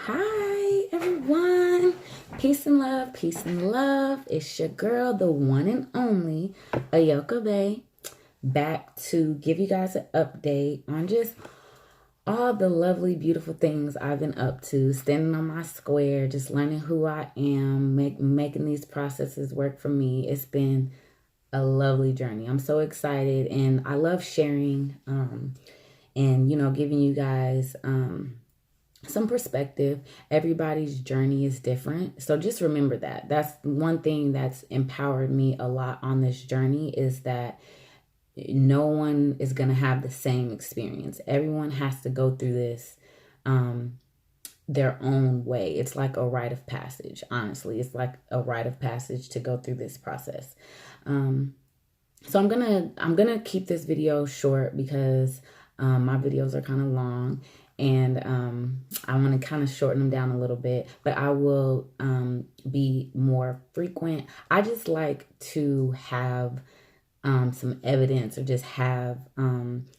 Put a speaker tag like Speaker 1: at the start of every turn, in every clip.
Speaker 1: Hi, everyone. Peace and love, peace and love. It's your girl, the one and only Ahyoka Bey, back to give you guys an update on just all the lovely, beautiful things I've been up to, standing on my square, just learning who I am, making these processes work for me. It's been a lovely journey. I'm so excited, and I love sharing and, giving you guys some perspective. Everybody's journey is different. So just remember that. That's one thing that's empowered me a lot on this journey, is that no one is going to have the same experience. Everyone has to go through this their own way. It's like a rite of passage. Honestly, it's like a rite of passage to go through this process. So I'm gonna keep this video short because my videos are kind of long, and I want to kind of shorten them down a little bit, but I will be more frequent. I just like to have some evidence, or just have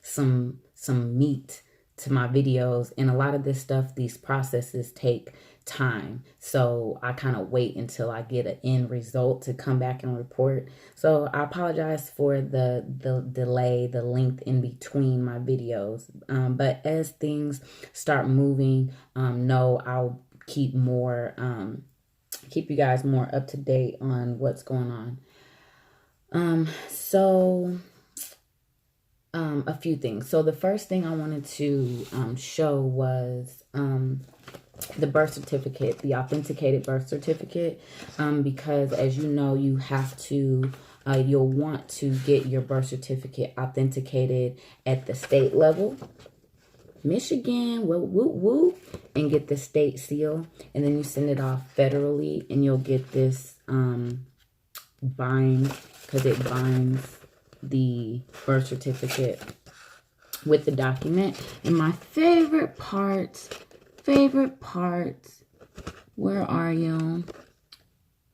Speaker 1: some meat to my videos. And a lot of this stuff, these processes take time, so I kind of wait until I get an end result to come back and report. So I apologize for the delay, the length in between my videos, but as things start moving, I'll keep you guys more up to date on what's going on. A few things. So the first thing I wanted to show was the birth certificate, the authenticated birth certificate, because as you know, you have to, you'll want to get your birth certificate authenticated at the state level, Michigan, woo, woo, woo, and get the state seal, and then you send it off federally, and you'll get this bind, because it binds the birth certificate with the document. And my favorite part, where are you?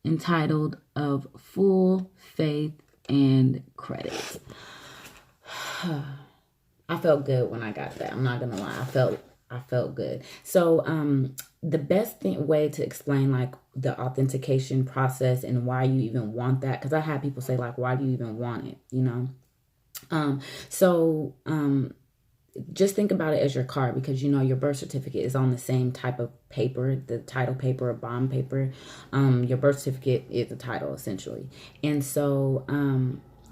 Speaker 1: Entitled of full faith and credit. I felt good when I got that. I'm not gonna lie. I felt good. So the best way to explain like the authentication process and why you even want that, because I had people say like, why do you even want it, just think about it as your car, because your birth certificate is on the same type of paper, the title paper or bond paper. Your birth certificate is the title essentially. And so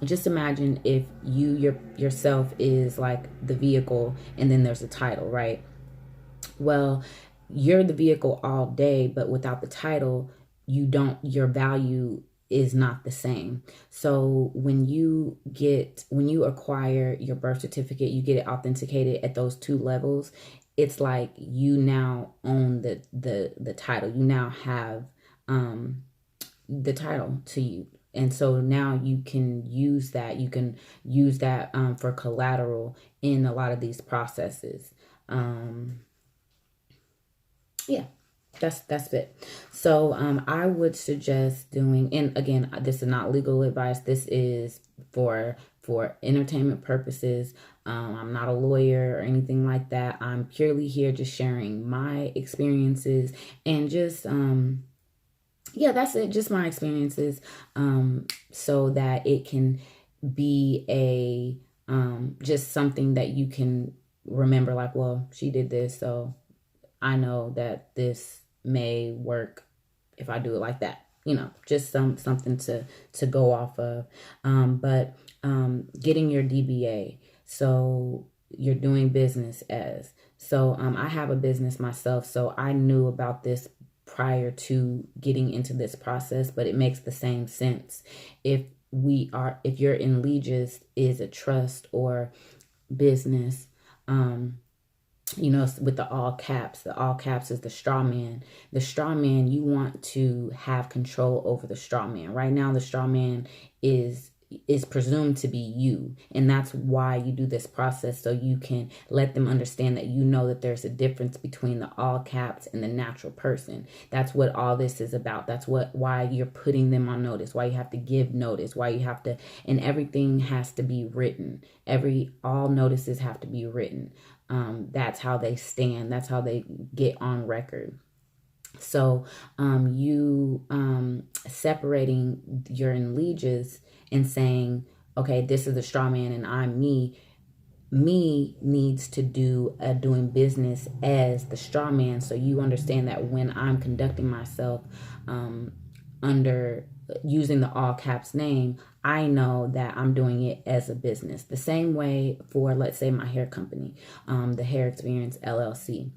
Speaker 1: just imagine if yourself is like the vehicle, and then there's a title, right? Well, you're the vehicle all day, but without the title, your value is not the same. So when you acquire your birth certificate, you get it authenticated at those two levels. It's like you now own the title. You now have the title to you. And so now you can use that. You can use that for collateral in a lot of these processes. Yeah, that's it. So I would suggest doing, and again, this is not legal advice. This is for entertainment purposes. I'm not a lawyer or anything like that. I'm purely here just sharing my experiences, and just yeah, that's it. Just my experiences, so that it can be a just something that you can remember, like, well, she did this, so I know that this may work if I do it like that. Just something to go off of. But getting your DBA, so you're doing business as. So I have a business myself, so I knew about this prior to getting into this process, but it makes the same sense. If you're in Legis is a trust or business, with the all caps is the straw man. The straw man, you want to have control over the straw man. Right now, the straw man is presumed to be you. And that's why you do this process, so you can let them understand that that there's a difference between the all caps and the natural person. That's what all this is about. That's why you're putting them on notice, why you have to give notice, why you have to, and everything has to be written. All notices have to be written. That's how they stand. That's how they get on record. So you separating your allegiance and saying, okay, this is the straw man and I'm me. Me needs to do doing business as the straw man. So you understand that when I'm conducting myself under using the all caps name, I know that I'm doing it as a business. The same way for, let's say, my hair company, the Hair Experience LLC.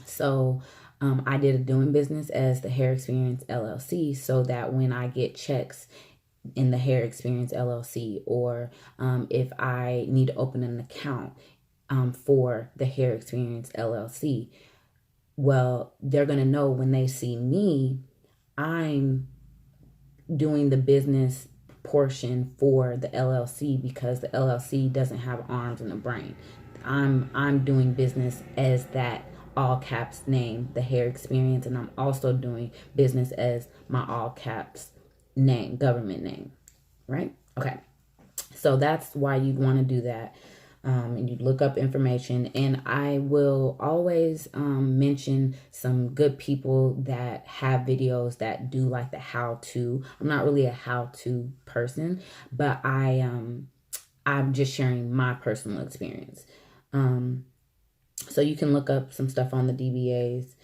Speaker 1: So I did a doing business as the Hair Experience LLC so that when I get checks in the Hair Experience LLC, or if I need to open an account for the Hair Experience LLC, well, they're going to know when they see me, I'm doing the business portion for the LLC because the LLC doesn't have arms and a brain. I'm doing business as that all caps name, the Hair Experience, and I'm also doing business as my all caps name, government name, right? Okay. So that's why you'd want to do that. And you look up information, and I will always mention some good people that have videos that do like the how-to. I'm not really a how-to person, but I'm just sharing my personal experience. So you can look up some stuff on the DBAs.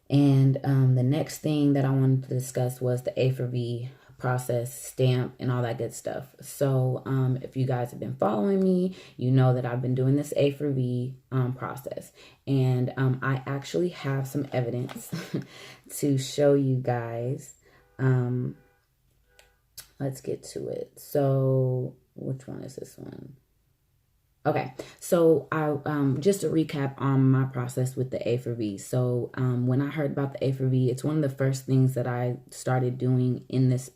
Speaker 1: And the next thing that I wanted to discuss was the A for V process, stamp, and all that good stuff. So if you guys have been following me, you know that I've been doing this A for V process. And I actually have some evidence to show you guys. Let's get to it. So which one is this one? Okay, so I just a recap on my process with the A for V. So when I heard about the A for V, it's one of the first things that I started doing in this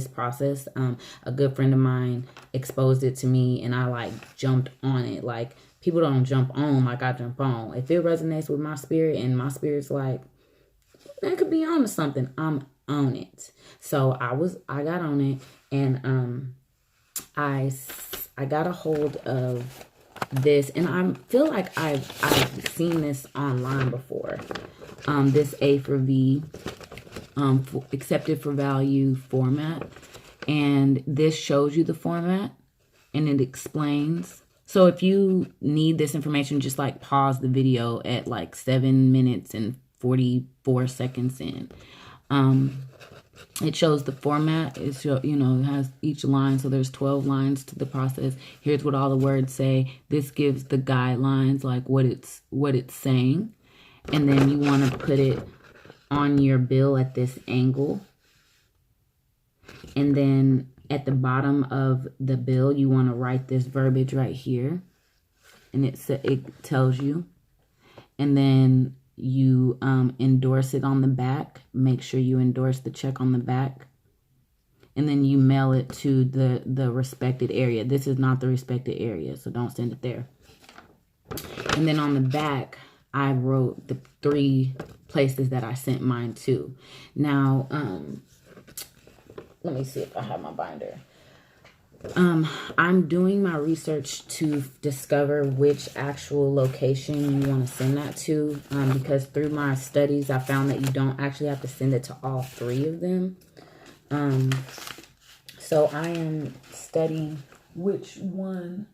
Speaker 1: process. A good friend of mine exposed it to me, and I like jumped on it. Like, people don't jump on like I jump on. If it resonates with my spirit and my spirit's like, that could be on to something, I'm on it. So I got on it, and I got a hold of this, and I feel like I've seen this online before. This A for V, accepted for value format, and this shows you the format and it explains. So if you need this information, just like pause the video at like 7 minutes and 44 seconds in. It shows the format. It has each line. So there's 12 lines to the process. Here's what all the words say. This gives the guidelines, like what it's saying. And then you want to put it on your bill at this angle. And then at the bottom of the bill, you want to write this verbiage right here. And it tells you. And then you endorse it on the back. Make sure you endorse the check on the back. And then you mail it to the respected area. This is not the respected area, so don't send it there. And then on the back, I wrote the 3 places that I sent mine to. Now, let me see if I have my binder. I'm doing my research to discover which actual location you want to send that to, because through my studies, I found that you don't actually have to send it to all 3 of them. So I am studying which one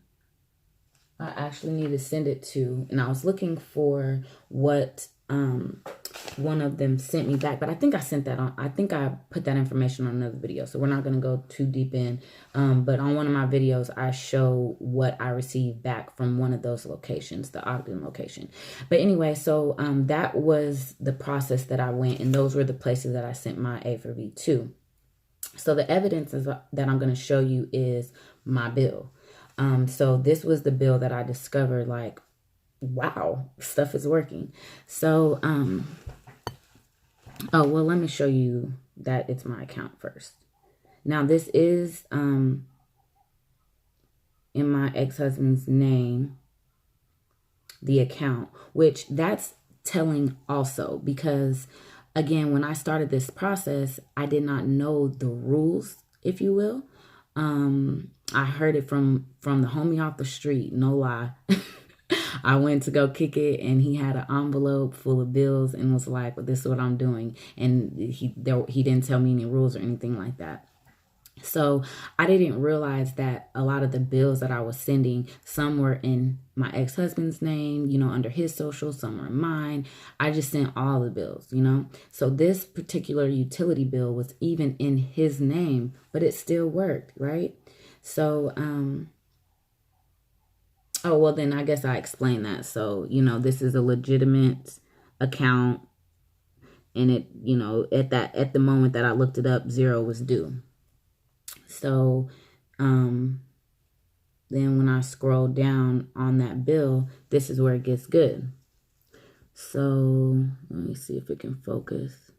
Speaker 1: I actually need to send it to, and I was looking for what one of them sent me back, but I think I sent that on. I think I put that information on another video, so we're not going to go too deep in. But on one of my videos, I show what I received back from one of those locations, the Ogden location. But anyway, so that was the process that I went, and those were the places that I sent my A for V to. So the evidence that I'm going to show you is my bill. So this was the bill that I discovered, like, wow, stuff is working. So, oh, well, let me show you that it's my account first. Now, this is in my ex-husband's name, the account, which that's telling also, because, again, when I started this process, I did not know the rules, if you will. I heard it from the homie off the street, no lie. I went to go kick it, and he had an envelope full of bills and was like, well, this is what I'm doing. And he didn't tell me any rules or anything like that. So I didn't realize that a lot of the bills that I was sending, some were in my ex-husband's name, under his social, some were in mine. I just sent all the bills, So this particular utility bill was even in his name, but it still worked, right? So, oh, well, then I guess I explained that. So, this is a legitimate account, and it, at the moment that I looked it up, 0 was due. So, then when I scroll down on that bill, this is where it gets good. So let me see if it can focus.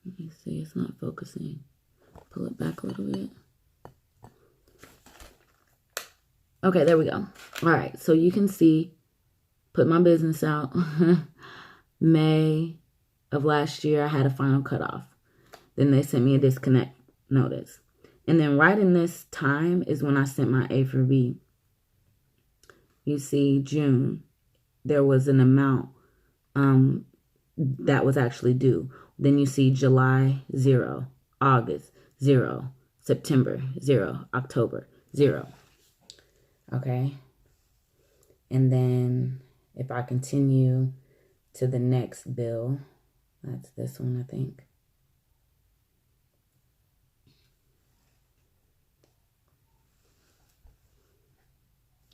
Speaker 1: Let me see, it's not focusing. Pull it back a little bit. Okay, there we go. All right, so you can see, put my business out. May of last year, I had a final cutoff. Then they sent me a disconnect notice. And then right in this time is when I sent my A for B. You see, June, there was an amount that was actually due. Then you see July, 0. August, 0. September, 0. October, 0. Okay. And then if I continue to the next bill, that's this one, I think.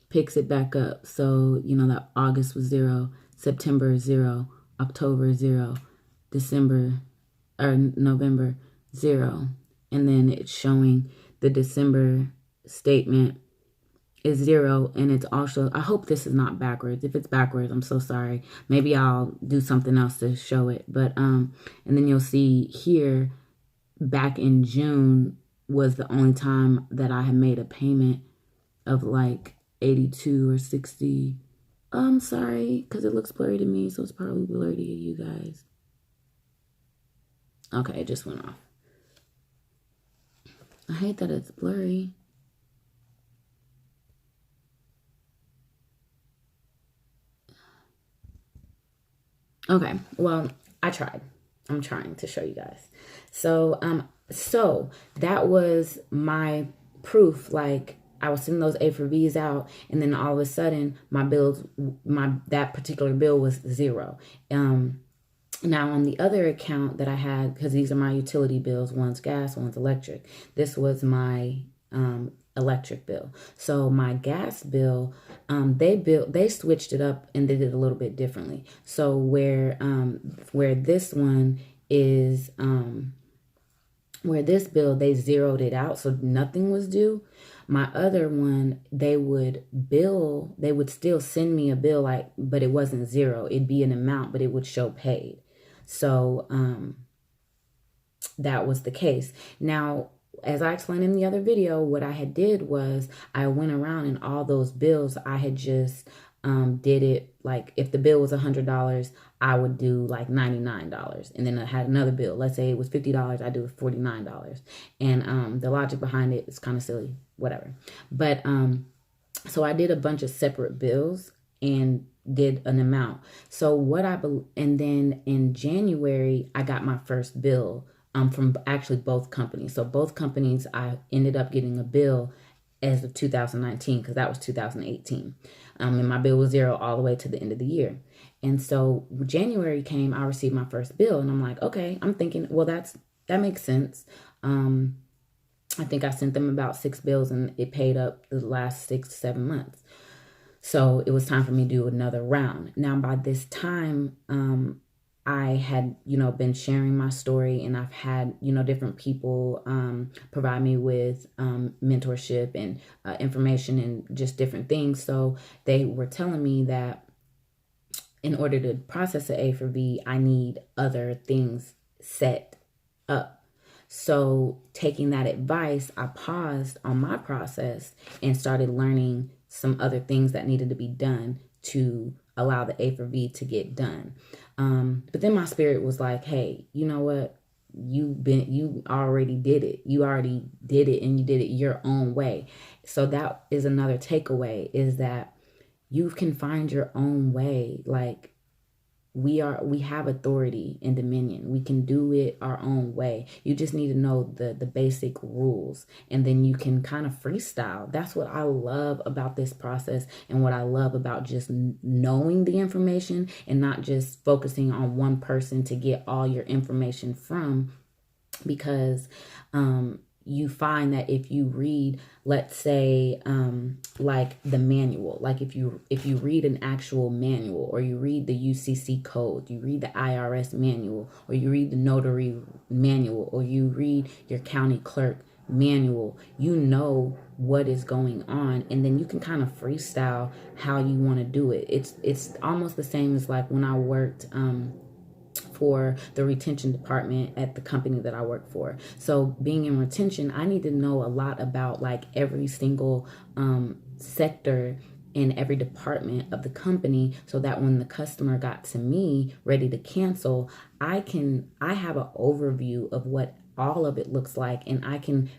Speaker 1: Picks it back up. So, that August was 0, September 0, October 0, December or November 0. And then it's showing the December statement is 0. And it's also, I hope this is not backwards. If it's backwards, I'm so sorry. Maybe I'll do something else to show it. But, and then you'll see here, back in June was the only time that I had made a payment of like 82 or 60. I'm sorry, because it looks blurry to me, so it's probably blurry to you guys. Okay, it just went off. I hate that it's blurry. Okay, well, I tried. I'm trying to show you guys. So, so that was my proof, like, I was sending those A for B's out, and then all of a sudden, that particular bill was 0. Now, on the other account that I had, because these are my utility bills, one's gas, one's electric. This was my electric bill. So my gas bill, they switched it up and they did it a little bit differently. So where this one is, where this bill, they zeroed it out, so nothing was due. My other one, they would still send me a bill, but it wasn't 0. It'd be an amount, but it would show paid. So that was the case. Now, as I explained in the other video, what I had did was I went around and all those bills, I had just did it, like if the bill was $100, I would do like $99. And then I had another bill. Let's say it was $50, I do $49. And the logic behind it is kind of silly, whatever. But so I did a bunch of separate bills and did an amount. So and then in January, I got my first bill from actually both companies. So both companies, I ended up getting a bill as of 2019, because that was 2018. And my bill was 0 all the way to the end of the year. And so January came, I received my first bill, and I'm like, okay, I'm thinking, well, that makes sense. I think I sent them about 6 bills, and it paid up the last 6 to 7 months. So it was time for me to do another round. Now, by this time, I had, been sharing my story, and I've had, different people provide me with mentorship and information and just different things. So they were telling me that in order to process an A for B, I need other things set up. So taking that advice, I paused on my process and started learning some other things that needed to be done to allow the A for B to get done. But then my spirit was like, hey, you know what? you already did it. You already did it, and you did it your own way. So that is another takeaway, is that you can find your own way. Like, we have authority and dominion. We can do it our own way. You just need to know the basic rules, and then you can kind of freestyle. That's what I love about this process, and what I love about just knowing the information and not just focusing on one person to get all your information from. Because you find that if you read, let's say, like the manual, like if you read an actual manual, or you read the UCC code, you read the IRS manual, or you read the notary manual, or you read your county clerk manual, you know what is going on, and then you can kind of freestyle how you want to do it. It's almost the same as like when I worked for the retention department at the company that I work for. So being in retention, I need to know a lot about like every single sector in every department of the company, so that when the customer got to me ready to cancel, I have an overview of what all of it looks like, and I can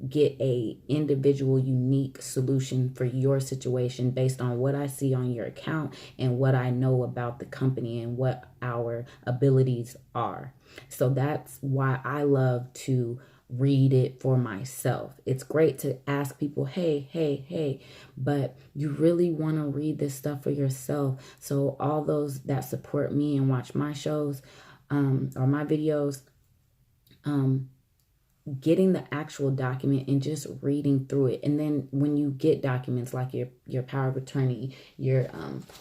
Speaker 1: get a individual unique solution for your situation based on what I see on your account and what I know about the company and what our abilities are. So that's why I love to read it for myself. It's great to ask people, hey, but you really want to read this stuff for yourself. So all those that support me and watch my shows or my videos, getting the actual document and just reading through it. And then when you get documents like your power of attorney, your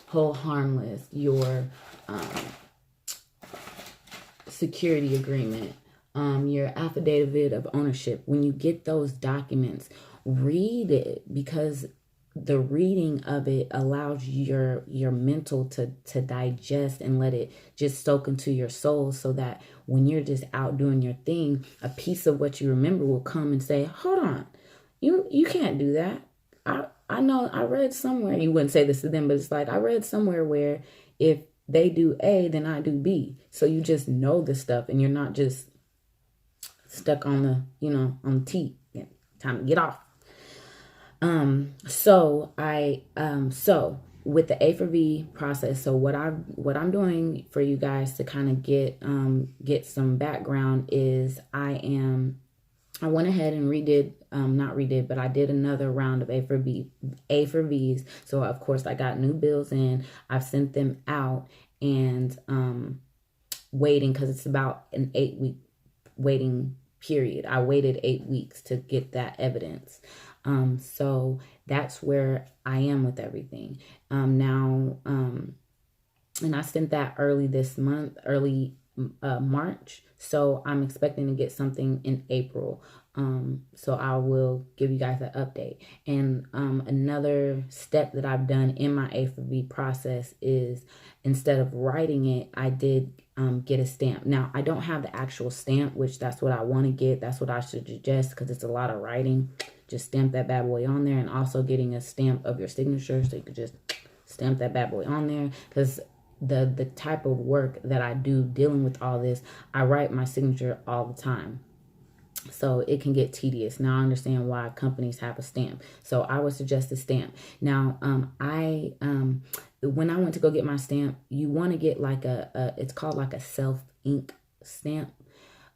Speaker 1: hold harmless, your security agreement, your affidavit of ownership, when you get those documents, read it, because the reading of it allows your mental to digest and let it just soak into your soul, so that when you're just out doing your thing, a piece of what you remember will come and say, hold on, you can't do that. I know I read somewhere, you wouldn't say this to them, but it's like, I read somewhere where if they do A, then I do B. So you just know the stuff, and you're not just stuck on the, on the T. Yeah, time to get off. So with the A for V process, so what I'm doing for you guys to kind of get some background is I went ahead and but I did another round of A for V's. So of course I got new bills in, I've sent them out, and waiting, because it's about an 8-week waiting period. I waited 8 weeks to get that evidence. So that's where I am with everything. Now, and I sent that early this month, early March. So I'm expecting to get something in April. So I will give you guys an update. And another step that I've done in my A for V process is, instead of writing it, I did get a stamp. Now, I don't have the actual stamp, which that's what I want to get. That's what I should suggest, because it's a lot of writing. Just stamp that bad boy on there, and also getting a stamp of your signature, so you could just stamp that bad boy on there. Because the type of work that I do dealing with all this, I write my signature all the time. So it can get tedious. Now I understand why companies have a stamp. So I would suggest a stamp. Now, when I went to go get my stamp, you want to get like it's called like a self-ink stamp.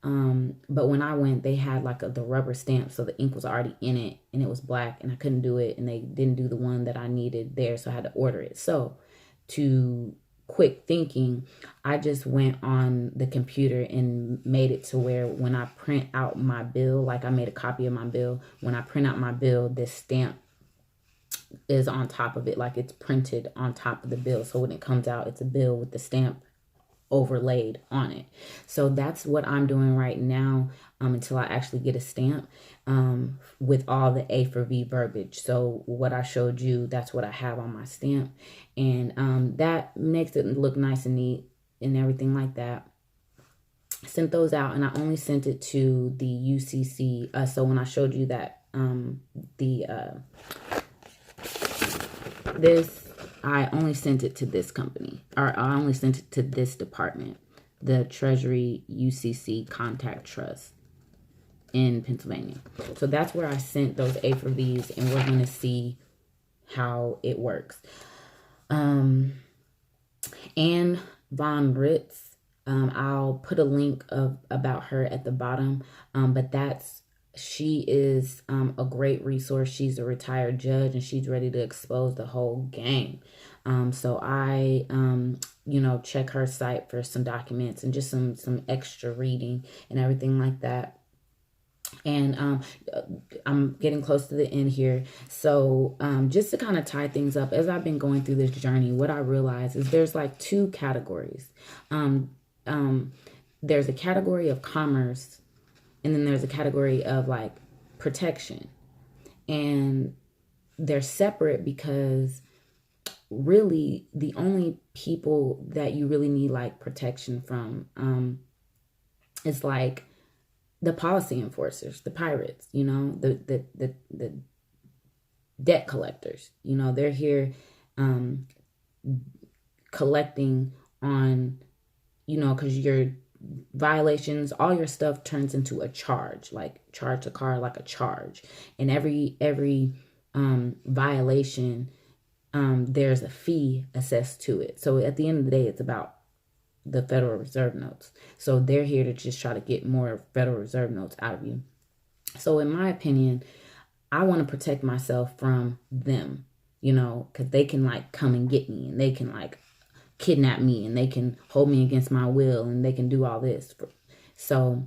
Speaker 1: But when I went, they had like the rubber stamp, so the ink was already in it, and it was black, and I couldn't do it, and they didn't do the one that I needed there, so I had to order it. So to quick thinking, I just went on the computer and made it to where when I print out my bill, like I made a copy of my bill, when I print out my bill, this stamp is on top of it, like it's printed on top of the bill. So when it comes out, it's a bill with the stamp overlaid on it. So that's what I'm doing right now, until I actually get a stamp, with all the A for V verbiage. So what I showed you, that's what I have on my stamp, and that makes it look nice and neat and everything like that. Sent those out, and I only sent it to the UCC. So when I showed you that I only sent it to this company, or I only sent it to this department. the Treasury UCC Contact Trust in Pennsylvania. So that's where I sent those A for V's, and we're going to see how it works. Anne Von Ritz, I'll put a link about her at the bottom, but she is a great resource. She's a retired judge, and she's ready to expose the whole game. So I, check her site for some documents and just some extra reading and everything like that. And I'm getting close to the end here. So just to kind of tie things up, as I've been going through this journey, what I realize is there's like two categories. There's a category of commerce, and then there's a category of like protection. And they're separate because really the only people that you really need like protection from is like the policy enforcers, the pirates, the debt collectors. They're here collecting on, because your violations, all your stuff turns into a charge, like charge a car like a charge. And every violation, there's a fee assessed to it. So at the end of the day, it's about the Federal Reserve notes. So they're here to just try to get more Federal Reserve notes out of you. So in my opinion, I want to protect myself from them, because they can like come and get me, and they can like kidnap me, and they can hold me against my will, and they can do all this. So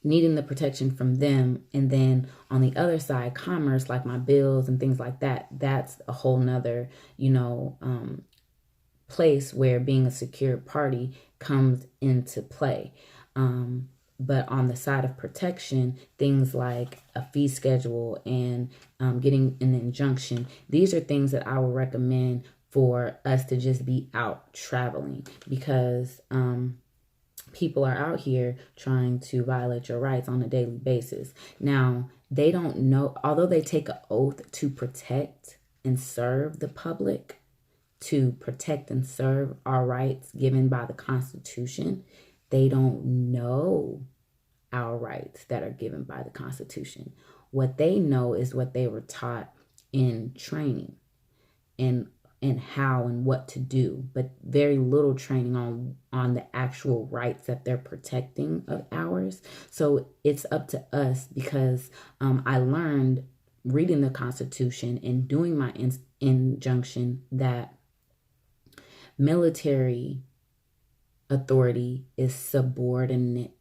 Speaker 1: needing the protection from them. And then on the other side, commerce, like my bills and things like that, that's a whole nother, place where being a secured party comes into play. But on the side of protection, things like a fee schedule and getting an injunction, these are things that I would recommend for us to just be out traveling, because people are out here trying to violate your rights on a daily basis. Now, they don't know, although they take an oath to protect and serve the public, to protect and serve our rights given by the Constitution, they don't know our rights that are given by the Constitution. What they know is what they were taught in training and how and what to do, but very little training on the actual rights that they're protecting of ours. So it's up to us, because I learned reading the Constitution and doing my injunction that military authority is subordinate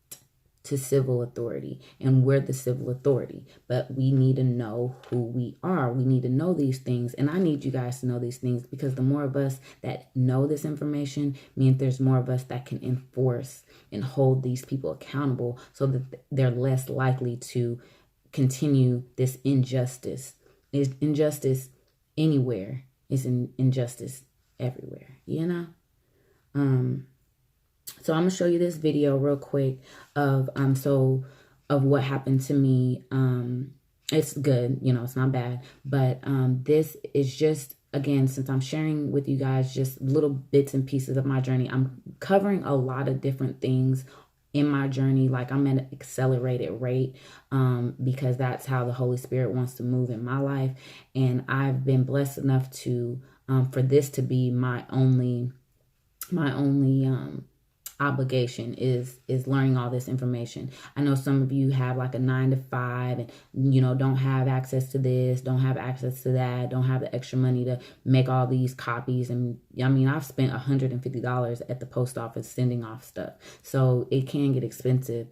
Speaker 1: to civil authority, and we're the civil authority. But we need to know who we are. We need to know these things, and I need you guys to know these things, because the more of us that know this information means there's more of us that can enforce and hold these people accountable, so that they're less likely to continue this injustice. Is injustice anywhere is injustice everywhere, So I'm gonna show you this video real quick of what happened to me. It's good, it's not bad, but this is just, again, since I'm sharing with you guys just little bits and pieces of my journey, I'm covering a lot of different things in my journey. Like, I'm at an accelerated rate because that's how the Holy Spirit wants to move in my life. And I've been blessed enough to for this to be my only obligation is learning all this information. I know some of you have like a 9-to-5 and don't have access to this, don't have access to that, don't have the extra money to make all these copies. And I've spent $150 at the post office sending off stuff, so it can get expensive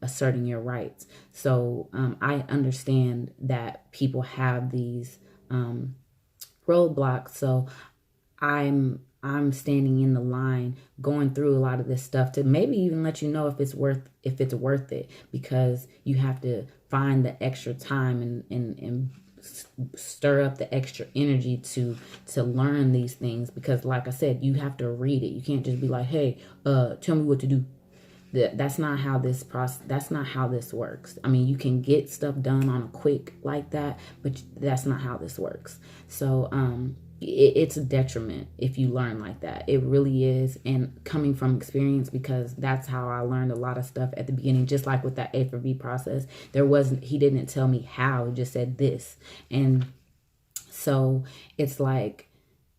Speaker 1: asserting your rights. So I understand that people have these roadblocks. So I'm standing in the line, going through a lot of this stuff to maybe even let you know if it's worth it, because you have to find the extra time and stir up the extra energy to learn these things, because like I said, you have to read it. You can't just be like, hey, tell me what to do. That's not how this works. You can get stuff done on a quick like that, but that's not how this works. So it's a detriment if you learn like that. It really is. And coming from experience, because that's how I learned a lot of stuff at the beginning, just like with that A for B process. He didn't tell me how, he just said this. And so it's like,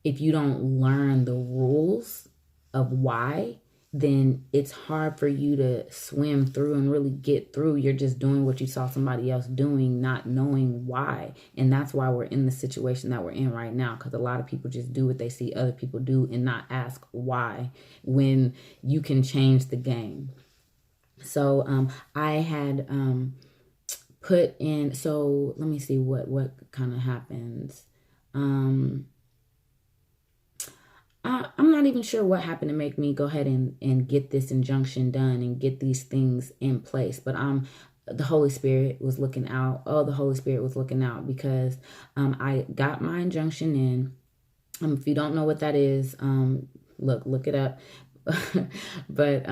Speaker 1: if you don't learn the rules of why, then it's hard for you to swim through and really get through. You're just doing what you saw somebody else doing, not knowing why. And that's why we're in the situation that we're in right now, because a lot of people just do what they see other people do and not ask why, when you can change the game. So I had put in, so let me see what kind of happens. I'm not even sure what happened to make me go ahead and get this injunction done and get these things in place. But the Holy Spirit was looking out. Oh, the Holy Spirit was looking out, because I got my injunction in. If you don't know what that is, look it up. But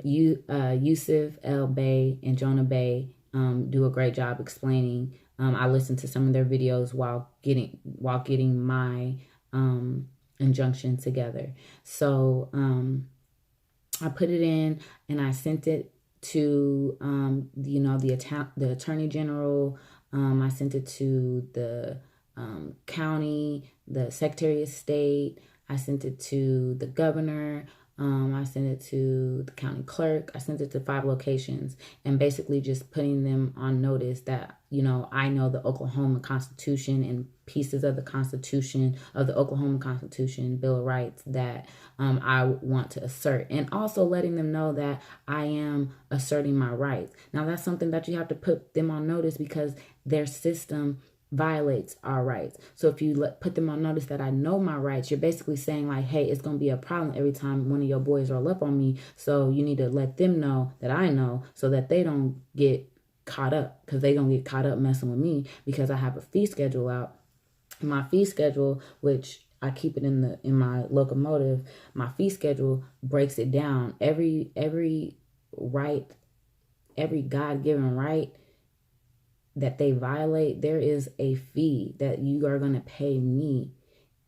Speaker 1: Yusef El Bey and Jonah Bey do a great job explaining. I listened to some of their videos while getting my injunction together. So I put it in and I sent it to the Attorney General. I sent it to the county, the Secretary of State. I sent it to the governor. I sent it to the county clerk. I sent it to 5 locations, and basically just putting them on notice that, I know the Oklahoma Constitution and pieces of the Constitution, of the Oklahoma Constitution, Bill of Rights, that I want to assert. And also letting them know that I am asserting my rights. Now, that's something that you have to put them on notice, because their system violates our rights. So if you put them on notice that I know my rights, you're basically saying like, hey, it's going to be a problem every time one of your boys roll up on me. So you need to let them know that I know, so that they don't get caught up, because they going to get caught up messing with me, because I have a fee schedule out. My fee schedule, which I keep it in my locomotive, my fee schedule breaks it down. Every right, every God-given right that they violate, there is a fee that you are going to pay me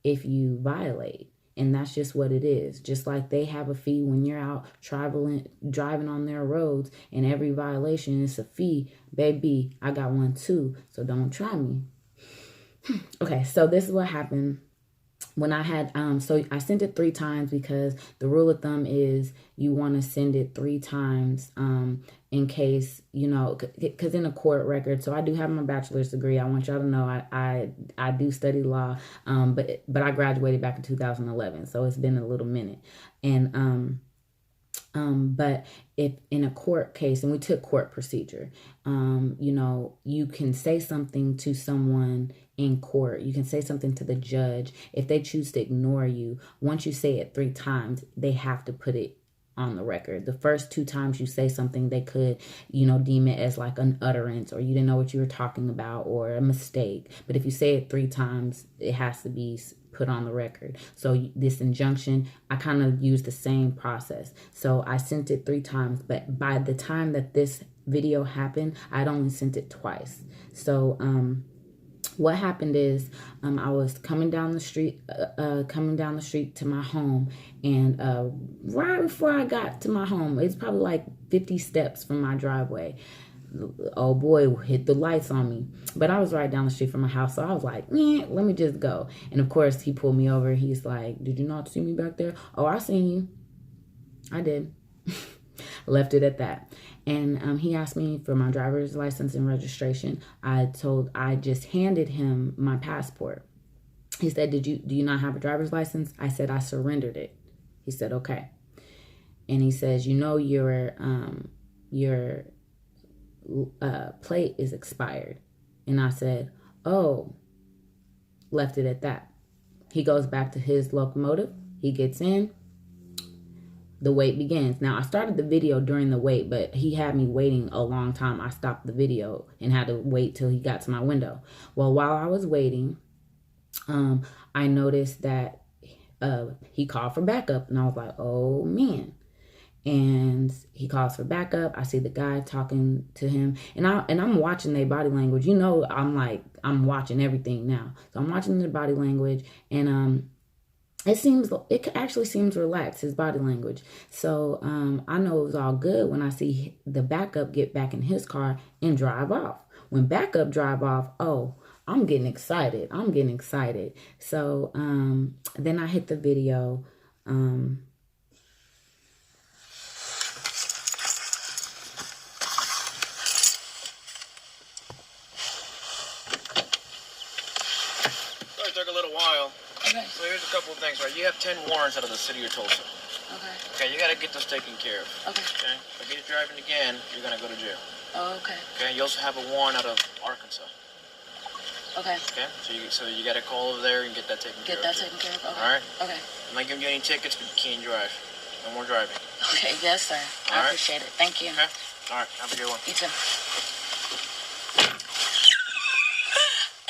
Speaker 1: if you violate. And that's just what it is. Just like they have a fee when you're out driving on their roads, and every violation is a fee. Baby, I got one too, so don't try me. Okay, so this is what happened when I had, so I sent it 3 times, because the rule of thumb is you want to send it 3 times in case, because in a court record, so I do have my bachelor's degree. I want y'all to know I do study law, but I graduated back in 2011, so it's been a little minute. And but if in a court case, and we took court procedure, you can say something to someone in court. You can say something to the judge. If they choose to ignore you, once you say it 3 times, they have to put it on the record. The first 2 times you say something, they could, deem it as like an utterance, or you didn't know what you were talking about, or a mistake. But if you say it 3 times, it has to be put on the record. So this injunction, I kind of used the same process. So I sent it 3 times, but by the time that this video happened, I'd only sent it twice. So what happened is I was coming down the street to my home, and right before I got to my home, it's probably like 50 steps from my driveway, oh boy hit the lights on me. But I was right down the street from my house, so I was like, let me just go. And of course he pulled me over. He's like, did you not see me back there? Oh, I seen you. I did. Left it at that. And he asked me for my driver's license and registration. I just handed him my passport. He said, do you not have a driver's license? I said, I surrendered it. He said, okay. And he says, your plate is expired. And I said, oh, left it at that. He goes back to his locomotive. He gets in. The wait begins. Now, I started the video during the wait, but he had me waiting a long time. I stopped the video and had to wait till he got to my window. Well, while I was waiting, I noticed that he called for backup, and I was like, oh man. and he calls for backup. I see the guy talking to him, and I'm watching their body language. You know, I'm watching everything now. So I'm watching their body language, and it actually seems relaxed, his body language. So I know it was all good when I see the backup get back in his car and drive off. When backup drive off, oh, I'm getting excited. So then I hit the video.
Speaker 2: It took a little while. Okay. So here's a couple of things, right? You have 10 warrants out of the city of Tulsa. Okay. Okay, you got to get those taken care of. Okay. Okay? If you're driving again, you're going to go to jail. Oh, okay. Okay, you also have a warrant out of Arkansas. Okay. Okay, so you got to call over there and get that taken care of. Get that taken care of, okay. All right? Okay. I'm not giving you any tickets, but you can't drive. No more driving. Okay, yes, sir. I appreciate it. Thank you. Okay. All right, have a good one. You too.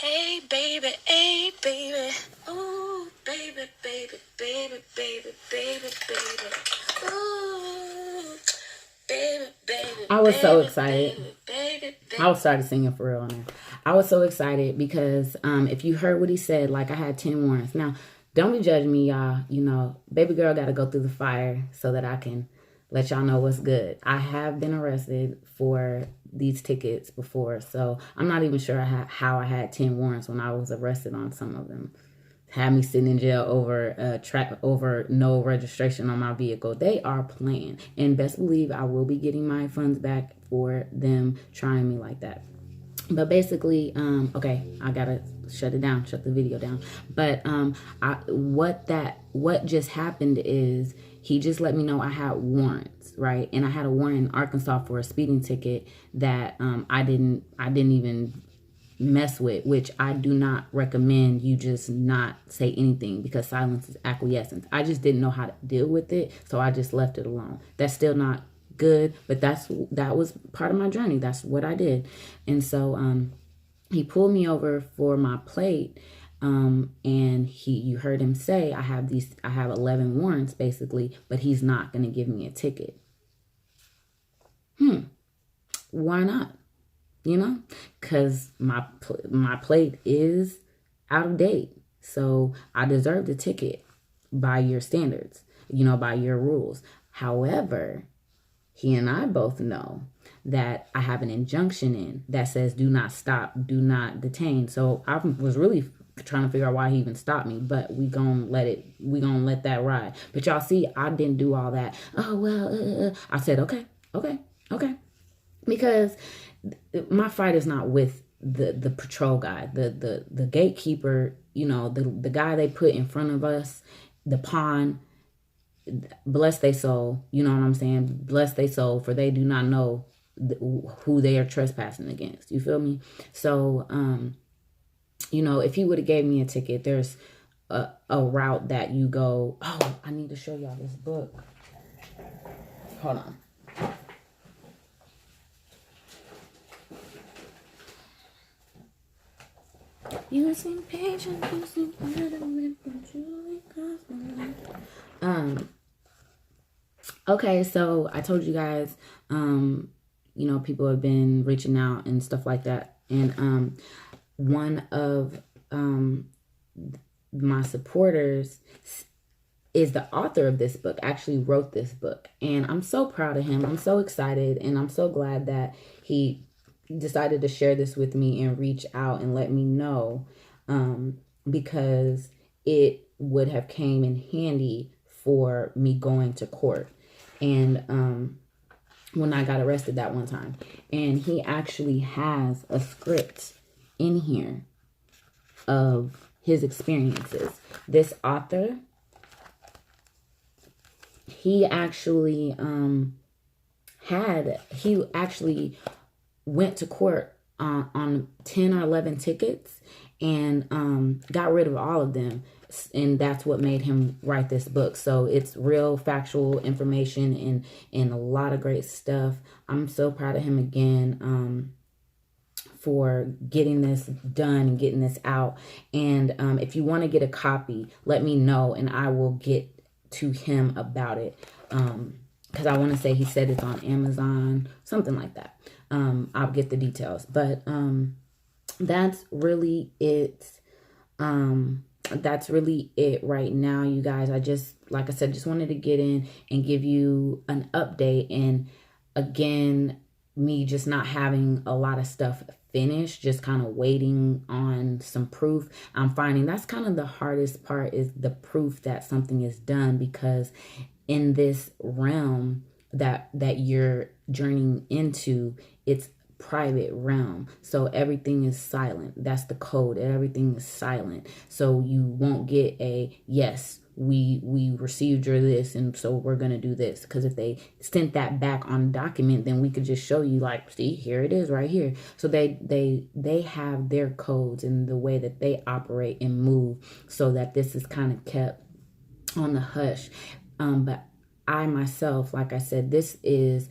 Speaker 2: Hey, baby, hey, baby. Ooh, baby, baby, baby, baby, baby, baby. Ooh, baby, baby. I was so excited. Baby, baby. I started singing for real on there. I was so excited because if you heard what he said, like I had 10 warrants. Now, don't be judging me, y'all. You know, baby girl got to go through the fire so that I can let y'all know what's good. I have been arrested for these tickets before, so I'm not even sure how I had 10 warrants when I was arrested on some of them. Had me sitting in jail over no registration on my vehicle. They are playing, and best believe I will be getting my funds back for them trying me like that. But basically, okay, I gotta shut the video down. But what just happened is he just let me know I had warrants, right? And I had a warrant in Arkansas for a speeding ticket that I didn't even mess with, which I do not recommend you just not say anything, because silence is acquiescence. I just didn't know how to deal with it, so I just left it alone. That's still not good, but that was part of my journey. That's what I did. And so he pulled me over for my plate, and you heard him say I have 11 warrants basically, but he's not going to give me a ticket. Why not? You know, because my plate is out of date, so I deserve the ticket by your standards, you know, by your rules. However, he and I both know that I have an injunction in that says do not stop, do not detain. So I was really trying to figure out why he even stopped me, but we gonna let that ride. But y'all see, I didn't do all that. Oh, well, I said, okay. Because my fight is not with the patrol guy, the gatekeeper, you know, the guy they put in front of us, the pawn. Bless their soul, you know what I'm saying? Bless their soul, for they do not know who they are trespassing against. You feel me? So, you know, if he would have gave me a ticket, there's a route that you go. Oh, I need to show y'all this book. Hold on. You seem patient, you seem okay, so I told you guys, you know, people have been reaching out and stuff like that. And one of my supporters is the author of this book, actually wrote this book. And I'm so proud of him. I'm so excited. And I'm so glad that he decided to share this with me and reach out and let me know, because it would have came in handy for me going to court. And when I got arrested that one time. And he actually has a script in here of his experiences. This author, he actually went to court on 10 or 11 tickets and got rid of all of them. And that's what made him write this book. So it's real factual information and a lot of great stuff. I'm so proud of him again for getting this done and getting this out. And if you want to get a copy, let me know and I will get to him about it.
Speaker 1: because I want to say he said it's on Amazon, something like that. I'll get the details, but that's really it. That's really it right now, you guys. I just, like I said, just wanted to get in and give you an update. And again, me just not having a lot of stuff finished, just kind of waiting on some proof. I'm finding that's kind of the hardest part, is the proof that something is done, because in this realm that you're journeying into, it's private realm, so everything is silent. That's the code. Everything is silent, so you won't get a yes, we received your this, and so we're gonna do this. Because if they sent that back on document, then we could just show you, like, see, here it is right here. So they have their codes and the way that they operate and move, so that this is kind of kept on the hush. But I myself, like I said, this is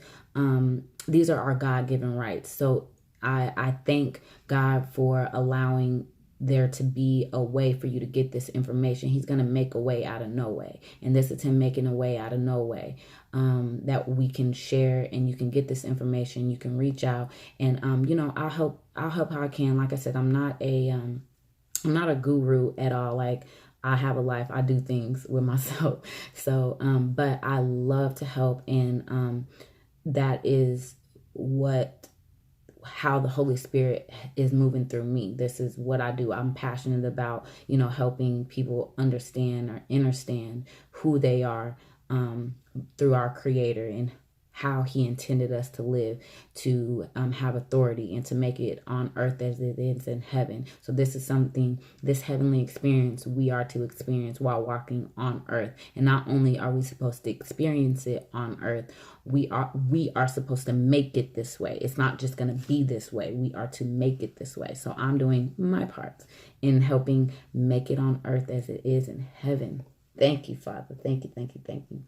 Speaker 1: these are our God-given rights. So I thank God for allowing there to be a way for you to get this information. He's going to make a way out of no way. And this is him making a way out of no way, that we can share, and you can get this information. You can reach out, and I'll help how I can. Like I said, I'm not a guru at all. Like, I have a life. I do things with myself. So, but I love to help, and that is how the Holy Spirit is moving through me. This is what I do. I'm passionate about, helping people understand or understand who they are, through our Creator, and how he intended us to live, to have authority, and to make it on earth as it is in heaven. So this is something, this heavenly experience, we are to experience while walking on earth. And not only are we supposed to experience it on earth, we are supposed to make it this way. It's not just going to be this way. We are to make it this way. So I'm doing my part in helping make it on earth as it is in heaven. Thank you, Father. Thank you, thank you, thank you.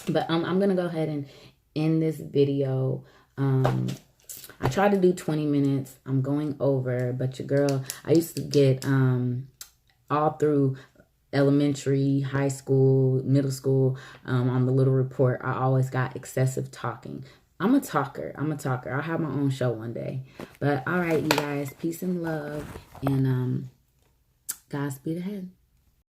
Speaker 1: But I'm going to go ahead and in this video. I tried to do 20 minutes. I'm going over, but your girl, I used to get all through elementary, high school, middle school, on the little report, I always got excessive talking. I'm a talker. I'll have my own show one day. But all right, you guys, peace and love, and Godspeed ahead.